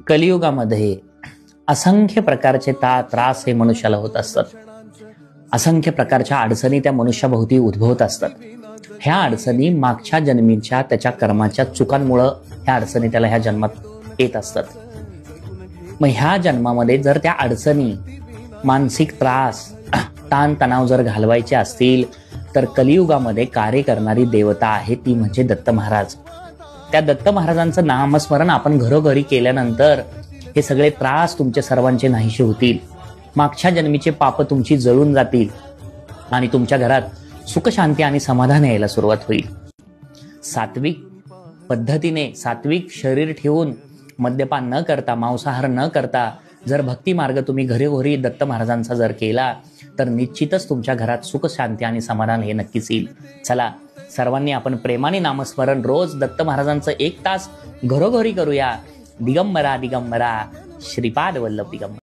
कलियुगामध्ये असंख्य प्रकारचे त्रास हे मनुष्याला होत असतात. असंख्य प्रकारच्या अडचणी त्या मनुष्याभोवती उद्भवत असतात. ह्या अडचणी मागच्या जन्मीच्या त्याच्या कर्माच्या चुकांमुळं ह्या अडचणी त्याला ह्या जन्मात येत असतात. मग ह्या जन्मामध्ये जर त्या अडचणी, मानसिक त्रास, ताणतणाव जर घालवायचे असतील तर कलियुगामध्ये कार्य करणारी देवता आहे ती म्हणजे दत्त महाराज. त्या दत्त महाराजांचं नामस्मरण आपण घरोघरी केल्यानंतर हे सगळे त्रास तुमचे सर्वांचे नाहीसे होतील. मागच्या जन्मीचे पाप तुमची जळून जातील आणि तुमच्या घरात सुख, शांती आणि समाधान यायला सुरुवात होईल. सात्विक पद्धतीने, सात्विक शरीर ठेवून, मद्यपान न करता, मांसाहार न करता जर भक्ती मार्ग तुम्ही घरोघरी दत्त महाराजांचा जर केला तर निश्चितच तुमच्या घरात सुख, शांती आणि समाधान हे नक्कीच येईल. चला, सर्वांनी आपण प्रेमाने नामस्मरण रोज दत्त महाराजांचं 1 तास घरोघरी करूया. दिगंबरा दिगंबरा श्रीपाद वल्लभ दिगंबरा.